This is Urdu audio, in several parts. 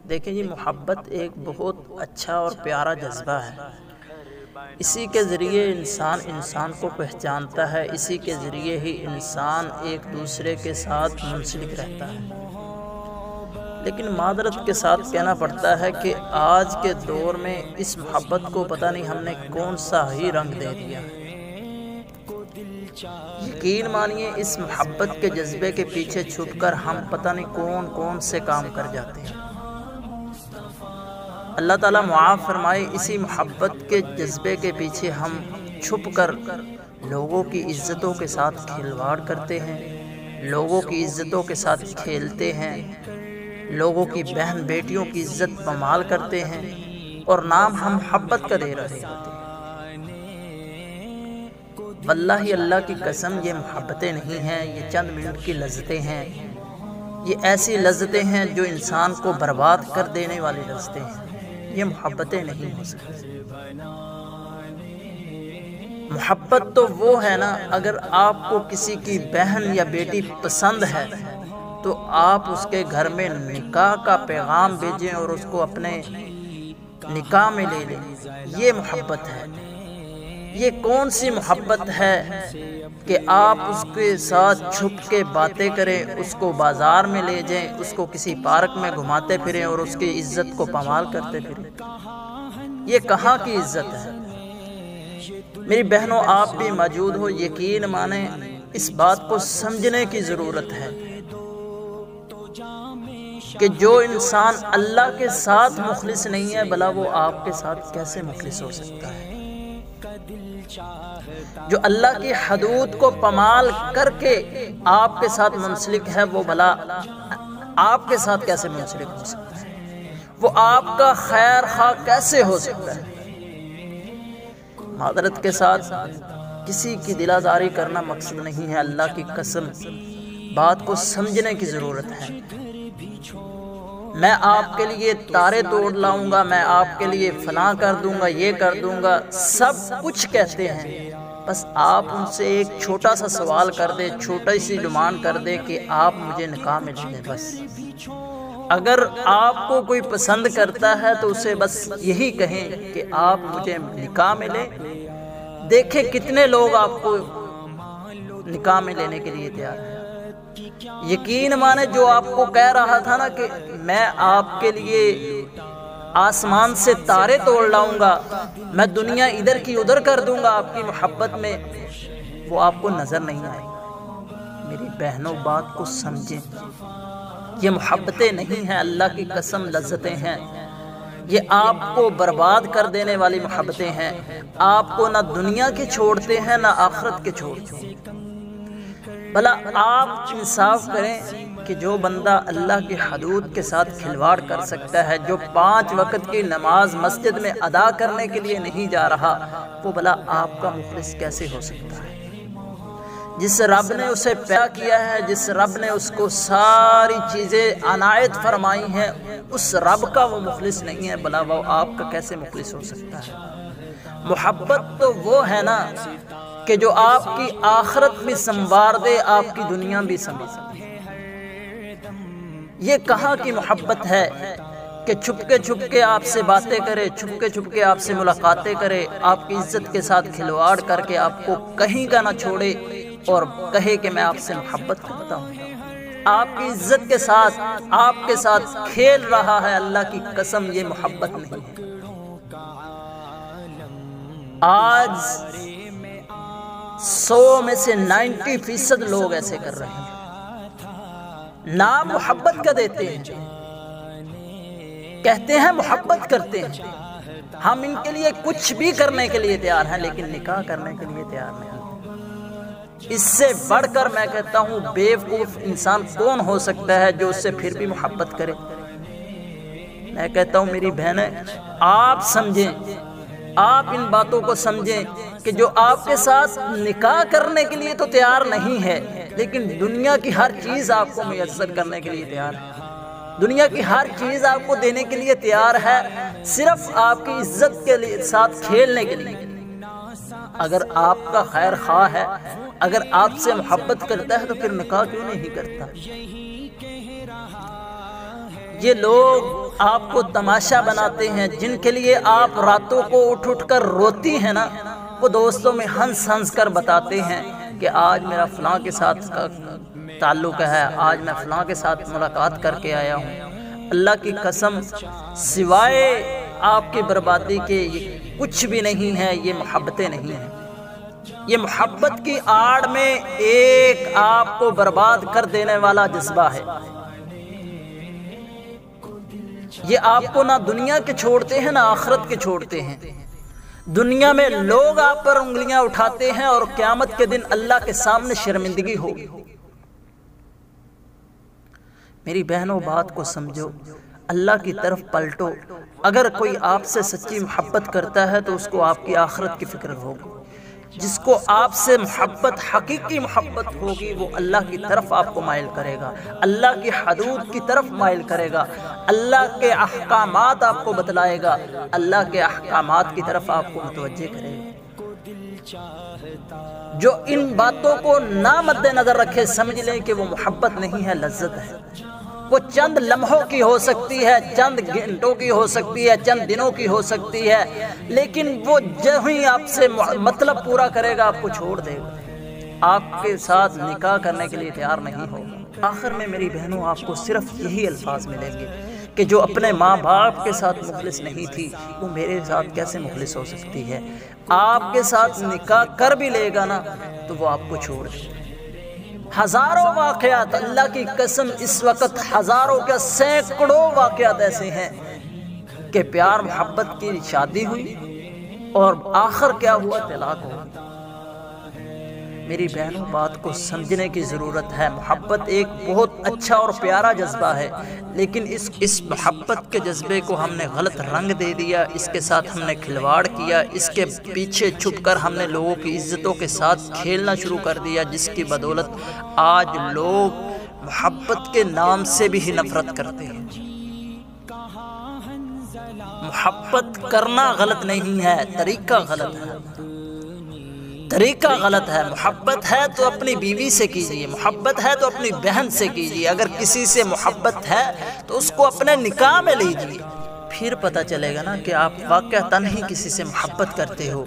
دیکھیں جی، محبت ایک بہت اچھا اور پیارا جذبہ ہے۔ اسی کے ذریعے انسان کو پہچانتا ہے، اسی کے ذریعے ہی انسان ایک دوسرے کے ساتھ منسلک رہتا ہے۔ لیکن معذرت کے ساتھ کہنا پڑتا ہے کہ آج کے دور میں اس محبت کو پتہ نہیں ہم نے کون سا ہی رنگ دے دیا ہے۔ یقین مانیے اس محبت کے جذبے کے پیچھے چھپ کر ہم پتہ نہیں کون سے کام کر جاتے ہیں۔ اللہ تعالیٰ معاف فرمائے، اسی محبت کے جذبے کے پیچھے ہم چھپ کر لوگوں کی عزتوں کے ساتھ کھلواڑ کرتے ہیں، لوگوں کی عزتوں کے ساتھ کھیلتے ہیں، لوگوں کی بہن بیٹیوں کی عزت پامال کرتے ہیں، اور نام ہم محبت کا دے رہے ہوتے ہیں۔ واللہ اللہ کی قسم، یہ محبتیں نہیں ہیں، یہ چند منٹ کی لذتیں ہیں۔ یہ ایسی لذتیں ہیں جو انسان کو برباد کر دینے والی لذتیں ہیں۔ یہ محبتیں نہیں ہو سکتی۔ محبت تو وہ ہے نا، اگر آپ کو کسی کی بہن یا بیٹی پسند ہے تو آپ اس کے گھر میں نکاح کا پیغام بھیجیں اور اس کو اپنے نکاح میں لے لیں۔ یہ محبت ہے۔ یہ کون سی محبت ہے کہ آپ اس کے ساتھ چھپ کے باتیں کریں، اس کو بازار میں لے جائیں، اس کو کسی پارک میں گھماتے پھریں اور اس کی عزت کو پامال کرتے پھریں؟ یہ کہاں کی عزت ہے؟ میری بہنوں، آپ بھی موجود ہو، یقین مانیں اس بات کو سمجھنے کی ضرورت ہے کہ جو انسان اللہ کے ساتھ مخلص نہیں ہے بھلا وہ آپ کے ساتھ کیسے مخلص ہو سکتا ہے؟ جو اللہ کی حدود کو پامال کر کے آپ کے ساتھ منسلک ہے وہ بھلا آپ کے ساتھ کیسے منسلک ہو سکتا ہے؟ وہ آپ کا خیر خواہ کیسے ہو سکتا ہے؟ معذرت کے ساتھ کسی کی دل آزاری کرنا مقصد نہیں ہے، اللہ کی قسم بات کو سمجھنے کی ضرورت ہے۔ میں آپ کے لیے تارے توڑ لاؤں گا، میں آپ کے لیے فلاں کر دوں گا، یہ کر دوں گا، سب کچھ کہتے ہیں، بس آپ ان سے ایک چھوٹا سا سوال کر دیں، چھوٹی سی ڈیمانڈ کر دیں کہ آپ مجھے نکاح میں لے لیں۔ بس اگر آپ کو کوئی پسند کرتا ہے تو اسے بس یہی کہیں کہ آپ مجھے نکاح میں لیں۔ دیکھیں کتنے لوگ آپ کو نکاح میں لینے کے لیے تیار ہیں۔ یقین مانے جو آپ کو کہہ رہا تھا نا کہ میں آپ کے لیے آسمان سے تارے توڑ لاؤں گا، میں دنیا ادھر کی ادھر کر دوں گا آپ کی محبت میں، وہ آپ کو نظر نہیں آئے گا۔ میری بہنوں بات کو سمجھیں، یہ محبتیں نہیں ہیں، اللہ کی قسم لذتیں ہیں۔ یہ آپ کو برباد کر دینے والی محبتیں ہیں، آپ کو نہ دنیا کے چھوڑتے ہیں نہ آخرت کے چھوڑتے ہیں۔ بھلا آپ انصاف کریں کہ جو بندہ اللہ کی حدود کے ساتھ کھلواڑ کر سکتا ہے، جو 5 وقت کی نماز مسجد میں ادا کرنے کے لیے نہیں جا رہا، وہ بھلا آپ کا مخلص کیسے ہو سکتا ہے؟ جس رب نے اسے پیدا کیا ہے، جس رب نے اس کو ساری چیزیں عنایت فرمائی ہیں، اس رب کا وہ مخلص نہیں ہے، بھلا وہ آپ کا کیسے مخلص ہو سکتا ہے؟ محبت تو وہ ہے نا کہ جو آپ کی آخرت بھی سنوار دے، آپ کی دنیا بھی سنوار دے۔ یہ کہاں کی محبت ہے کہ چھپ کے آپ سے باتیں کرے، چھپ کے آپ سے ملاقاتیں کرے، آپ کی عزت کے ساتھ کھلواڑ کر کے آپ کو کہیں کا نہ چھوڑے اور کہے کہ میں آپ سے محبت کرتا ہوں۔ آپ کی عزت کے ساتھ آپ کے ساتھ کھیل رہا ہے، اللہ کی قسم یہ محبت نہیں ہے۔ آج 100 میں سے 90% لوگ ایسے کر رہے ہیں، نام محبت کا دیتے ہیں، کہتے ہیں محبت کرتے ہیں، ہم ان کے لیے کچھ بھی کرنے کے لیے تیار ہیں، لیکن نکاح کرنے کے لیے تیار نہیں۔ اس سے بڑھ کر میں کہتا ہوں بیوقوف انسان کون ہو سکتا ہے جو اس سے پھر بھی محبت کرے؟ میں کہتا ہوں میری بہنیں، آپ سمجھیں، آپ ان باتوں کو سمجھیں کہ جو آپ کے ساتھ نکاح کرنے کے لیے تو تیار نہیں ہے، لیکن دنیا کی ہر چیز آپ کو میسر کرنے کے لیے تیار ہے، دنیا کی ہر چیز آپ کو دینے کے لیے تیار ہے، صرف آپ کی عزت کے ساتھ کھیلنے کے لیے۔ اگر آپ کا خیر خواہ ہے، اگر آپ سے محبت کرتا ہے تو پھر نکاح کیوں نہیں کرتا؟ یہ لوگ آپ کو تماشا بناتے ہیں، جن کے لیے آپ راتوں کو اٹھ اٹھ کر روتی ہیں نا، وہ دوستوں میں ہنس ہنس کر بتاتے ہیں کہ آج میرا فلاں کے ساتھ تعلق ہے، آج میں فلاں کے ساتھ ملاقات کر کے آیا ہوں۔ اللہ کی قسم سوائے آپ کی بربادی کے یہ کچھ بھی نہیں ہے، یہ محبتیں نہیں ہیں۔ یہ محبت کی آڑ میں ایک آپ کو برباد کر دینے والا جذبہ ہے۔ یہ آپ کو نہ دنیا کے چھوڑتے ہیں نہ آخرت کے چھوڑتے ہیں۔ دنیا میں لوگ آپ پر انگلیاں اٹھاتے ہیں اور قیامت کے دن اللہ کے سامنے شرمندگی ہوگی۔ میری بہنوں بات کو سمجھو، اللہ کی طرف پلٹو۔ اگر کوئی آپ سے سچی محبت کرتا ہے تو اس کو آپ کی آخرت کی فکر ہوگی۔ جس کو آپ سے محبت، حقیقی محبت ہوگی، وہ اللہ کی طرف آپ کو مائل کرے گا، اللہ کی حدود کی طرف مائل کرے گا، اللہ کے احکامات آپ کو بتلائے گا، اللہ کے احکامات کی طرف آپ کو متوجہ کرے گا۔ جو ان باتوں کو نہ مد نظر رکھے، سمجھ لیں کہ وہ محبت نہیں ہے، لذت ہے۔ وہ چند لمحوں کی ہو سکتی ہے، چند گھنٹوں کی ہو سکتی ہے، چند دنوں کی ہو سکتی ہے، لیکن وہ جب ہی آپ سے مطلب پورا کرے گا آپ کو چھوڑ دے گا، آپ کے ساتھ نکاح کرنے کے لیے تیار نہیں ہوگا۔ آخر میں میری بہنوں آپ کو صرف یہی الفاظ ملیں گے کہ جو اپنے ماں باپ کے ساتھ مخلص نہیں تھی وہ میرے ساتھ کیسے مخلص ہو سکتی ہے۔ آپ کے ساتھ نکاح کر بھی لے گا نا تو وہ آپ کو چھوڑ دے گا۔ ہزاروں واقعات، اللہ کی قسم اس وقت ہزاروں کے سینکڑوں واقعات ایسے ہیں کہ پیار محبت کی شادی ہوئی اور آخر کیا ہوا؟ طلاق ہوا۔ میری بہنوں بات کو سمجھنے کی ضرورت ہے۔ محبت ایک بہت اچھا اور پیارا جذبہ ہے، لیکن اس محبت کے جذبے کو ہم نے غلط رنگ دے دیا، اس کے ساتھ ہم نے کھلواڑ کیا، اس کے پیچھے چھپ کر ہم نے لوگوں کی عزتوں کے ساتھ کھیلنا شروع کر دیا، جس کی بدولت آج لوگ محبت کے نام سے بھی نفرت کرتے ہیں۔ محبت کرنا غلط نہیں ہے، طریقہ غلط ہے، طریقہ غلط ہے۔ محبت ہے تو اپنی بیوی سے کیجیے، محبت ہے تو اپنی بہن سے کیجیے، اگر کسی سے محبت ہے تو اس کو اپنے نکاح میں لیجیے، پھر پتہ چلے گا نا کہ آپ واقعتاً ہی کسی سے محبت کرتے ہو،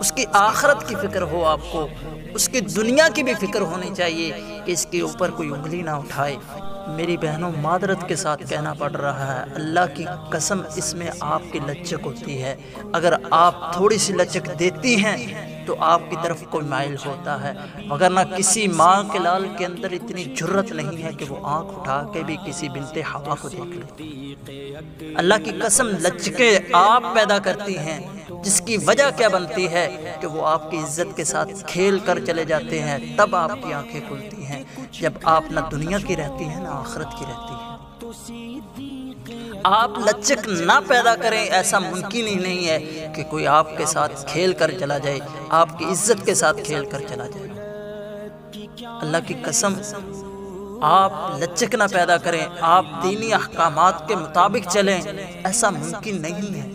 اس کی آخرت کی فکر ہو، آپ کو اس کی دنیا کی بھی فکر ہونی چاہیے کہ اس کے اوپر کوئی انگلی نہ اٹھائے۔ میری بہنوں معذرت کے ساتھ کہنا پڑ رہا ہے، اللہ کی قسم اس میں آپ کی لچک ہوتی ہے۔ اگر آپ تھوڑی سی لچک دیتی ہیں تو آپ کی طرف کوئی مائل ہوتا ہے، مگر نہ کسی ماں کے لال کے اندر اتنی جرت نہیں ہے کہ وہ آنکھ اٹھا کے بھی کسی بنت حوا کو دیکھ لے۔ اللہ کی قسم لچکیں آپ پیدا کرتی ہیں، جس کی وجہ کیا بنتی ہے کہ وہ آپ کی عزت کے ساتھ کھیل کر چلے جاتے ہیں، تب آپ کی آنکھیں کھلتی ہیں، جب آپ نہ دنیا کی رہتی ہیں نہ آخرت کی رہتی ہیں۔ آپ لچک نہ پیدا کریں، ایسا ممکن ہی نہیں ہے کہ کوئی آپ کے ساتھ کھیل کر چلا جائے، آپ کی عزت کے ساتھ کھیل کر چلا جائے۔ اللہ کی قسم آپ لچک نہ پیدا کریں، آپ دینی احکامات کے مطابق چلیں، ایسا ممکن نہیں ہے۔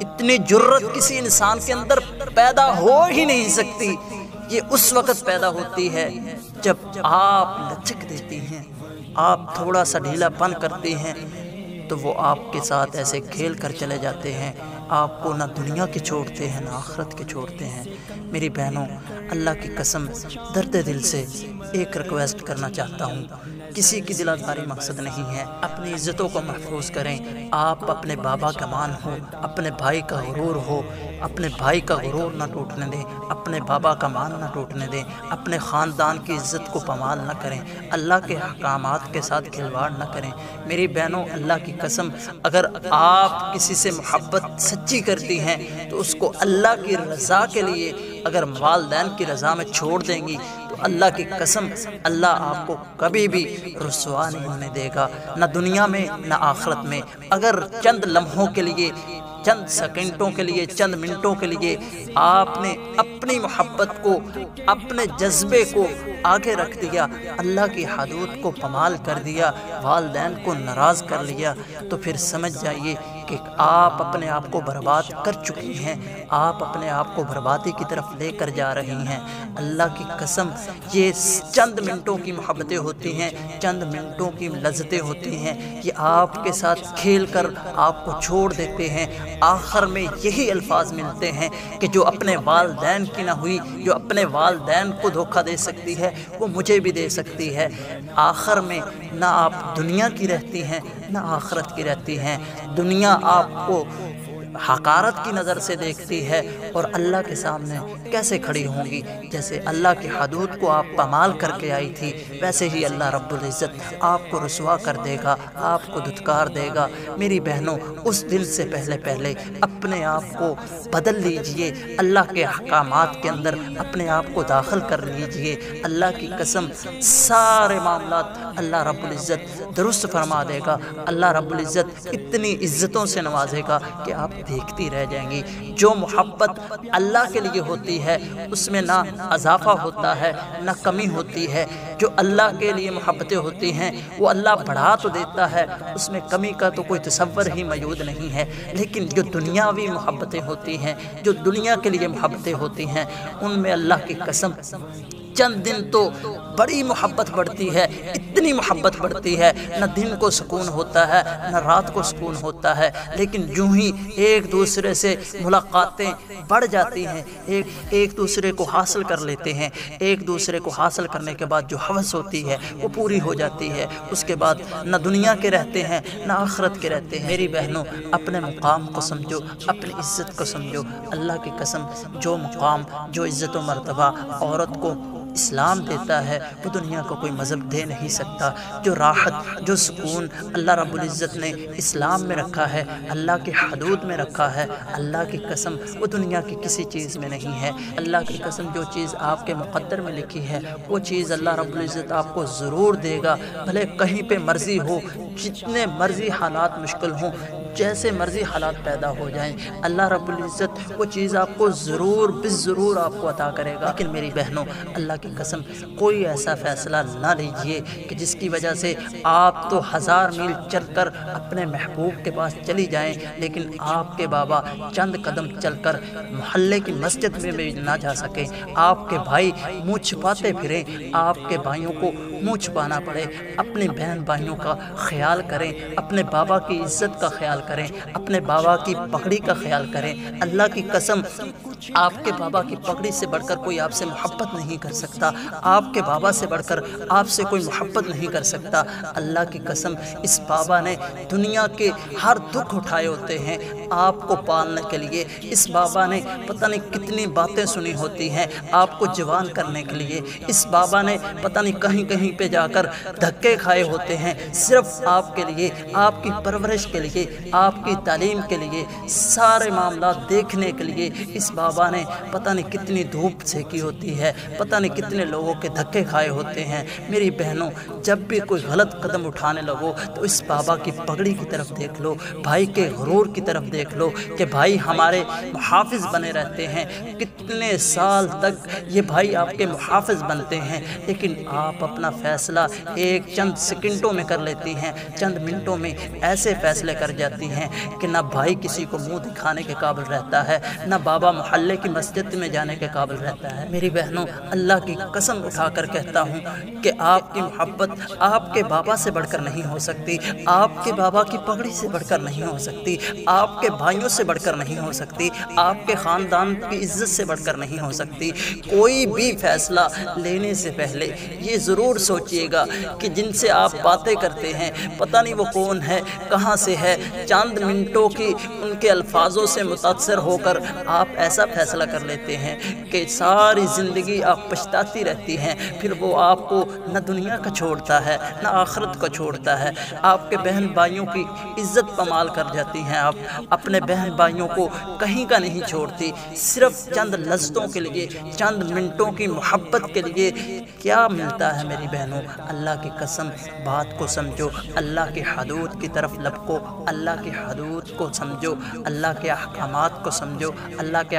اتنی جرت کسی انسان کے اندر پیدا ہو ہی نہیں سکتی، یہ اس وقت پیدا ہوتی ہے جب آپ لچک دیتی ہیں، آپ تھوڑا سا ڈھیلا پن کرتے ہیں تو وہ آپ کے ساتھ ایسے کھیل کر چلے جاتے ہیں، آپ کو نہ دنیا کے چھوڑتے ہیں نہ آخرت کے چھوڑتے ہیں۔ میری بہنوں اللہ کی قسم درد دل سے ایک ریکویسٹ کرنا چاہتا ہوں، کسی کی دل آزاری مقصد نہیں ہے، اپنی عزتوں کو محفوظ کریں۔ آپ اپنے بابا کا مان ہو، اپنے بھائی کا غرور ہو، اپنے بھائی کا غرور نہ ٹوٹنے دیں، اپنے بابا کا مان نہ ٹوٹنے دیں، اپنے خاندان کی عزت کو پامال نہ کریں، اللہ کے احکامات کے ساتھ کھلواڑ نہ کریں۔ میری بہنوں اللہ کی قسم اگر آپ کسی سے محبت سچی کرتی ہیں تو اس کو اللہ کی رضا کے لیے اگر والدین کی رضا میں چھوڑ دیں گی تو اللہ کی قسم اللہ آپ کو کبھی بھی رسوا نہیں ہونے دے گا، نہ دنیا میں نہ آخرت میں۔ اگر چند لمحوں کے لیے، چند سیکنڈوں کے لیے، چند منٹوں کے لیے آپ نے اپنی محبت کو، اپنے جذبے کو آگے رکھ دیا، اللہ کی حدود کو پامال کر دیا، والدین کو ناراض کر لیا، تو پھر سمجھ جائیے کہ آپ اپنے آپ کو برباد کر چکی ہیں، آپ اپنے آپ کو بربادی کی طرف لے کر جا رہی ہیں۔ اللہ کی قسم یہ چند منٹوں کی محبتیں ہوتی ہیں، چند منٹوں کی لذتیں ہوتی ہیں، یہ آپ کے ساتھ کھیل کر آپ کو چھوڑ دیتے ہیں۔ آخر میں یہی الفاظ ملتے ہیں کہ جو اپنے والدین کی نہ ہوئی، جو اپنے والدین کو دھوکہ دے سکتی ہے وہ مجھے بھی دے سکتی ہے۔ آخر میں نہ آپ دنیا کی رہتی ہیں نہ آخرت کی رہتی ہیں۔ دنیا آپ کو حقارت کی نظر سے دیکھتی ہے اور اللہ کے سامنے کیسے کھڑی ہوں گی؟ جیسے اللہ کی حدود کو آپ پامال کر کے آئی تھی، ویسے ہی اللہ رب العزت آپ کو رسوا کر دے گا، آپ کو دھتکار دے گا۔ میری بہنوں، اس دن سے پہلے اپنے آپ کو بدل لیجئے، اللہ کے احکامات کے اندر اپنے آپ کو داخل کر لیجئے۔ اللہ کی قسم سارے معاملات اللہ رب العزت درست فرما دے گا، اللہ رب العزت اتنی عزتوں سے نوازے گا کہ آپ دیکھتی رہ جائیں گی۔ جو محبت اللہ کے لیے ہوتی ہے اس میں نہ اضافہ ہوتا ہے نہ کمی ہوتی ہے۔ جو اللہ کے لیے محبتیں ہوتی ہیں وہ اللہ بڑھا تو دیتا ہے، اس میں کمی کا تو کوئی تصور ہی موجود نہیں ہے۔ لیکن جو دنیاوی محبتیں ہوتی ہیں، جو دنیا کے لیے محبتیں ہوتی ہیں، ان میں اللہ کی قسم چند دن تو بڑی محبت بڑھتی ہے، اتنی محبت بڑھتی ہے، نہ دن کو سکون ہوتا ہے نہ رات کو سکون ہوتا ہے۔ لیکن جو ہی ایک دوسرے سے ملاقاتیں بڑھ جاتی ہیں، ایک دوسرے کو حاصل کر لیتے ہیں، ایک دوسرے کو حاصل کرنے کے بعد جو ہوس ہوتی ہے وہ پوری ہو جاتی ہے، اس کے بعد نہ دنیا کے رہتے ہیں نہ آخرت کے رہتے ہیں۔ میری بہنوں، اپنے مقام کو سمجھو، اپنی عزت کو سمجھو۔ اللہ کی قسم جو مقام، جو عزت و مرتبہ عورت کو اسلام دیتا ہے وہ دنیا کو کوئی مذہب دے نہیں سکتا۔ جو راحت، جو سکون اللہ رب العزت نے اسلام میں رکھا ہے، اللہ کی حدود میں رکھا ہے، اللہ کی قسم وہ دنیا کی کسی چیز میں نہیں ہے۔ اللہ کی قسم جو چیز آپ کے مقدر میں لکھی ہے وہ چیز اللہ رب العزت آپ کو ضرور دے گا، بھلے کہیں پہ مرضی ہو، جتنے مرضی حالات مشکل ہوں، جیسے مرضی حالات پیدا ہو جائیں، اللہ رب العزت وہ چیز آپ کو ضرور بالضرور آپ کو عطا کرے گا۔ لیکن میری بہنوں، اللہ کی قسم کوئی ایسا فیصلہ نہ لیجئے کہ جس کی وجہ سے آپ تو 1000 میل چل کر اپنے محبوب کے پاس چلی جائیں، لیکن آپ کے بابا چند قدم چل کر محلے کی مسجد میں بھی نہ جا سکیں، آپ کے بھائی منہ چھپاتے پھریں، آپ کے بھائیوں کو منہ چھپانا پڑے۔ اپنے بہن بھائیوں کا خیال کریں، اپنے بابا کی عزت کا خیال کریں، اپنے بابا کی پگڑی کا خیال کریں۔ اللہ کی قسم آپ کے بابا کی پگڑی سے بڑھ کر کوئی آپ سے محبت نہیں کر سکتا، آپ کے بابا سے بڑھ کر آپ سے کوئی محبت نہیں کر سکتا۔ اللہ کی قسم اس بابا نے دنیا کے ہر دکھ اٹھائے ہوتے ہیں آپ کو پالنے کے لیے۔ اس بابا نے پتہ نہیں کتنی باتیں سنی ہوتی ہیں آپ کو جوان کرنے کے لیے۔ اس بابا نے پتہ نہیں کہیں کہیں پہ جا کر دھکے کھائے ہوتے ہیں صرف آپ کے لیے، آپ کی پرورش کے لیے، آپ کی تعلیم کے لیے، سارے معاملات دیکھنے کے لیے اس بابا نے پتہ نہیں کتنی دھوپ سینکی ہوتی ہے، پتہ نہیں کتنے لوگوں کے دھکے کھائے ہوتے ہیں۔ میری بہنوں، جب بھی کوئی غلط قدم اٹھانے لگو تو اس بابا کی پگڑی کی طرف دیکھ لو، بھائی کے غرور کی طرف دیکھ لو کہ بھائی ہمارے محافظ بنے رہتے ہیں، کتنے سال تک یہ بھائی آپ کے محافظ بنتے ہیں، لیکن آپ اپنا فیصلہ ایک چند سیکنڈوں میں کر لیتی ہیں، چند منٹوں میں ایسے فیصلے کر جاتی ہیں کہ نہ بھائی کسی کو منہ دکھانے کے قابل رہتا ہے، نہ بابا محلے کی مسجد میں جانے کے قابل رہتا ہے۔ میری بہنوں، اللہ کی قسم اٹھا کر کہتا ہوں کہ آپ کی محبت آپ کے بابا سے بڑھ کر نہیں ہو سکتی، آپ کے بابا کی پگڑی سے بڑھ کر نہیں ہو سکتی، آپ کے بھائیوں سے بڑھ کر نہیں ہو سکتی، آپ کے خاندان کی عزت سے بڑھ کر نہیں ہو سکتی۔ کوئی بھی فیصلہ لینے سے پہلے یہ ضرور سوچئے گا کہ جن سے آپ باتیں کرتے ہیں پتہ نہیں وہ کون ہے، کہاں سے ہے، چند منٹوں کی ان کے الفاظوں سے متاثر ہو کر آپ ایسا فیصلہ کر لیتے ہیں کہ ساری زندگی آپ پچھتاتی رہتی ہیں، پھر وہ آپ کو نہ دنیا کا چھوڑتا ہے نہ آخرت کا چھوڑتا ہے۔ آپ کے بہن بھائیوں کی عزت پامال کر جاتی ہیں، آپ اپنے بہن بھائیوں کو کہیں کا نہیں چھوڑتی، صرف چند لذتوں کے لیے، چند منٹوں کی محبت کے لیے کیا ملتا ہے میری بہنوں؟ اللہ کی قسم بات کو سمجھو، اللہ کی حدود کی طرف لپکو، اللہ کی حدود کو سمجھو، اللہ کے احکامات کو سمجھو، اللہ کے